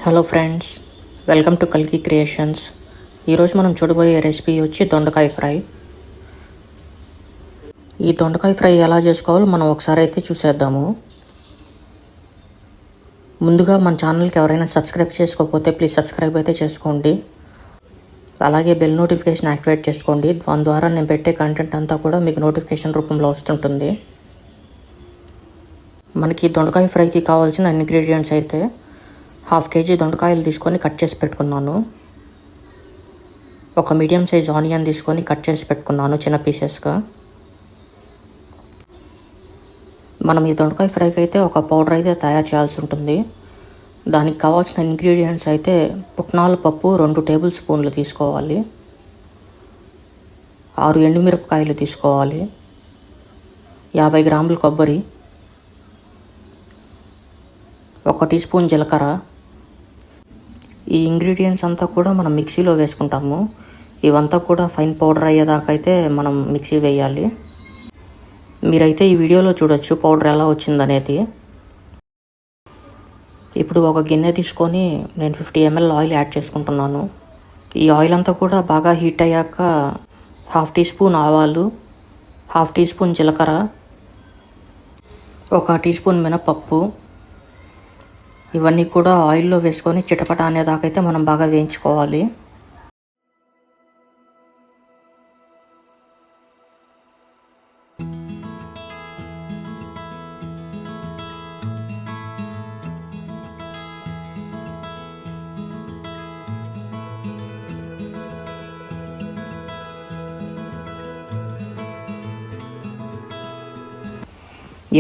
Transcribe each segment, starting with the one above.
Hello friends, welcome to కల్కి creations. ఈరోజు మనం చూడబోయే రెసిపీ వచ్చి దొండకాయ ఫ్రై. ఈ దొండకాయ ఫ్రై ఎలా చేసుకోవాలో మనం ఒకసారి అయితే చూసేద్దాము. ముందుగా మన ఛానల్కి ఎవరైనా సబ్స్క్రైబ్ చేసుకోకపోతే ప్లీజ్ సబ్స్క్రైబ్ అయితే చేసుకోండి. అలాగే బెల్ నోటిఫికేషన్ యాక్టివేట్ చేసుకోండి. దాని ద్వారా నేను పెట్టే కంటెంట్ అంతా కూడా మీకు నోటిఫికేషన్ రూపంలో వస్తుంటుంది. మనకి దొండకాయ ఫ్రైకి కావాల్సిన ఇంగ్రీడియంట్స్ అయితే 1/2 kg దొండకాయలు తీసుకొని కట్ చేసి పెట్టుకున్నాను. ఒక మీడియం సైజ్ ఆనియన్ తీసుకొని కట్ చేసి పెట్టుకున్నాను చిన్న పీసెస్గా. మనం ఈ దొండకాయ ఫ్రైకి అయితే ఒక పౌడర్ అయితే తయారు చేయాల్సి ఉంటుంది. దానికి కావాల్సిన ఇంగ్రీడియంట్స్ అయితే పుట్నాల పప్పు 2 టేబుల్ స్పూన్లు తీసుకోవాలి, 6 ఎండుమిరపకాయలు తీసుకోవాలి, 50 గ్రాముల కొబ్బరి, 1 టీ స్పూన్ జీలకర్ర. ఈ ఇంగ్రీడియంట్స్ అంతా కూడా మనం మిక్సీలో వేసుకుంటాము. ఇవంతా కూడా ఫైన్ పౌడర్ అయ్యేదాకా అయితే మనం మిక్సీ వేయాలి. మీరైతే ఈ వీడియోలో చూడొచ్చు పౌడర్ ఎలా వచ్చిందనేది. ఇప్పుడు ఒక గిన్నె తీసుకొని నేను 50 ml ఆయిల్ యాడ్ చేసుకుంటున్నాను. ఈ ఆయిల్ అంతా కూడా బాగా హీట్ అయ్యాక 1/2 టీ స్పూన్ ఆవాలు, 1/2 టీ స్పూన్ జీలకర్ర, 1 టీ స్పూన్ మినపప్పు, ఇవన్నీ కూడా ఆయిల్లో వేసుకొని చిటపట అనేదాకైతే మనం బాగా వేయించుకోవాలి.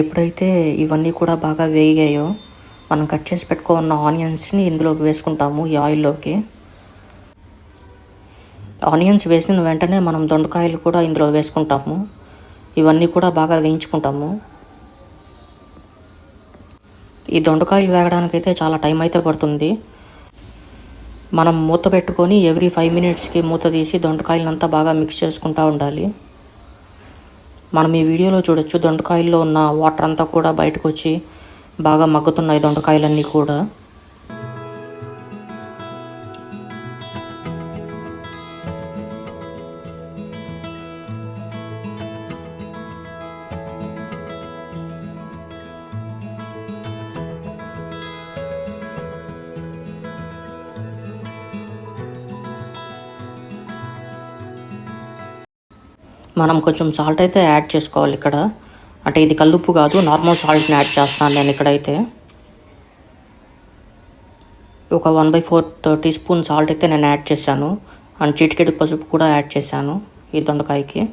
ఎప్పుడైతే ఇవన్నీ కూడా బాగా వేగాయో మనం కట్ చేసి పెట్టుకున్న ఆనియన్స్ని ఇందులోకి వేసుకుంటాము. ఈ ఆయిల్లోకి ఆనియన్స్ వేసిన వెంటనే మనం దొండకాయలు కూడా ఇందులో వేసుకుంటాము. ఇవన్నీ కూడా బాగా వేయించుకుంటాము. ఈ దొండకాయలు వేగడానికైతే చాలా టైం అయితే పడుతుంది. మనం మూత పెట్టుకొని ఎవ్రీ 5 minutesకి మూత తీసి దొండకాయలంతా బాగా మిక్స్ చేసుకుంటూ ఉండాలి. మనం ఈ వీడియోలో చూడొచ్చు దొండకాయల్లో ఉన్న వాటర్ అంతా కూడా బయటకు వచ్చి బాగా మగ్గుతున్నాయి దొండకాయలన్నీ కూడా. మనం కొంచెం సాల్ట్ అయితే యాడ్ చేసుకోవాలి ఇక్కడ. అంటే ఇది కల్లుప్పు కాదు, నార్మల్ సాల్ట్ని యాడ్ చేస్తున్నాను నేను ఇక్కడైతే. ఒక 1/4 టీ స్పూన్ సాల్ట్ అయితే నేను యాడ్ చేశాను. అండ్ చిటికెడు పసుపు కూడా యాడ్ చేశాను ఈ దొండకాయకి.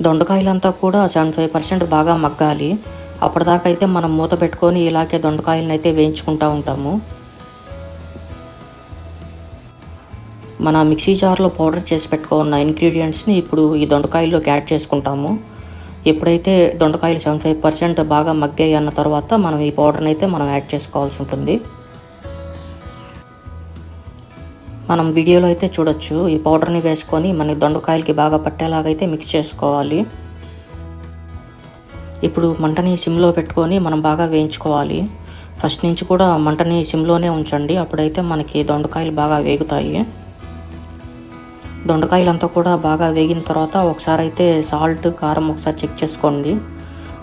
దొండకాయలంతా కూడా 75% బాగా మగ్గాలి. అప్పటిదాకా అయితే మనం మూత పెట్టుకొని ఇలాగే దొండకాయలను అయితే వేయించుకుంటూ ఉంటాము. మన మిక్సీ జార్లో పౌడర్ చేసి పెట్టుకున్న ఇంగ్రీడియంట్స్ని ఇప్పుడు ఈ దొండకాయల్లోకి యాడ్ చేసుకుంటాము. ఎప్పుడైతే దొండకాయలు 75% బాగా మగ్గాయి అన్న తర్వాత మనం ఈ పౌడర్ని అయితే మనం యాడ్ చేసుకోవాల్సి ఉంటుంది. మనం వీడియోలో అయితే చూడొచ్చు ఈ పౌడర్ని వేసుకొని మన దొండకాయలకి బాగా పట్టేలాగైతే మిక్స్ చేసుకోవాలి. ఇప్పుడు మంటని సిమ్లో పెట్టుకొని మనం బాగా వేయించుకోవాలి. ఫస్ట్ నుంచి కూడా మంటని సిమ్లోనే ఉంచండి, అప్పుడైతే మనకి దొండకాయలు బాగా వేగుతాయి. దొండకాయలంతా కూడా బాగా వేగిన తర్వాత ఒకసారి అయితే సాల్ట్, కారం ఒకసారి చెక్ చేసుకోండి.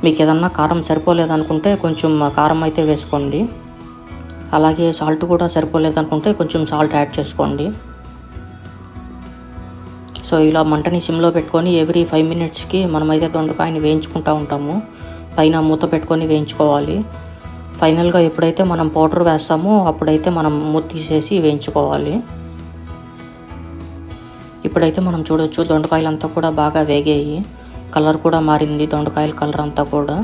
మీకు ఏదన్నా కారం సరిపోలేదనుకుంటే కొంచెం కారం అయితే వేసుకోండి. అలాగే సాల్ట్ కూడా సరిపోలేదనుకుంటే కొంచెం సాల్ట్ యాడ్ చేసుకోండి. సో ఇలా మంటని సిమ్లో పెట్టుకొని ఎవ్రీ 5 minutesకి మనమైతే దొండకాయని వేయించుకుంటూ ఉంటాము. పైన మూత పెట్టుకొని వేయించుకోవాలి. ఫైనల్గా ఎప్పుడైతే మనం పౌడర్ వేస్తామో అప్పుడైతే మనం మూత తీసేసి వేయించుకోవాలి. ఇప్పుడైతే మనం చూడొచ్చు దొండకాయలంతా కూడా బాగా వేగాయి. కలర్ కూడా మారింది దొండకాయల కలర్ అంతా కూడా.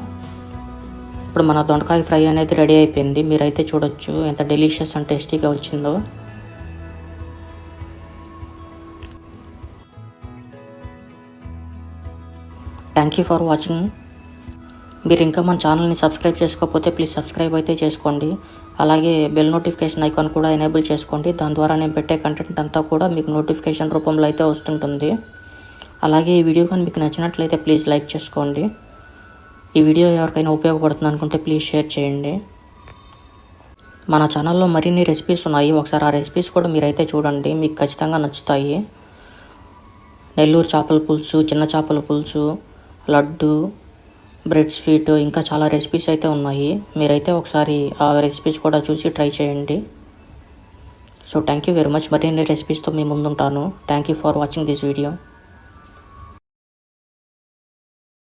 ఇప్పుడు మన దొండకాయ ఫ్రై అనేది రెడీ అయిపోయింది. మీరైతే చూడొచ్చు ఎంత డెలిషియస్ అండ్ టేస్టీగా వచ్చిందో. Thank you for watching. మీరు ఇంకా మన ఛానల్ని సబ్స్క్రైబ్ చేసుకోకపోతే ప్లీజ్ సబ్స్క్రైబ్ అయితే చేసుకోండి. అలాగే బెల్ నోటిఫికేషన్ ఐకాన్ కూడా ఎనేబుల్ చేసుకోండి. దాని ద్వారా నేను పెట్టే కంటెంట్ అంతా కూడా మీకు నోటిఫికేషన్ రూపంలో అయితే వస్తుంటుంది. అలాగే ఈ వీడియో కానీ మీకు నచ్చినట్లయితే ప్లీజ్ లైక్ చేసుకోండి. ఈ వీడియో ఎవరికైనా ఉపయోగపడుతుంది అనుకుంటే ప్లీజ్ షేర్ చేయండి. మన ఛానల్లో మరిన్ని రెసిపీస్ ఉన్నాయి. ఒకసారి ఆ రెసిపీస్ కూడా మీరైతే చూడండి, మీకు ఖచ్చితంగా నచ్చుతాయి. నెల్లూరు చేపల పులుసు, చిన్న చేపల పులుసు, లడ్డు, బ్రెడ్ స్వీట్, ఇంకా చాలా రెసిపీస్ అయితే ఉన్నాయి. మీరైతే ఒకసారి ఆ రెసిపీస్ కూడా చూసి ట్రై చేయండి. So thank you very much. మరిన్ని రెసిపీస్తో మీ ముందుంటాను. Thank you for watching this video.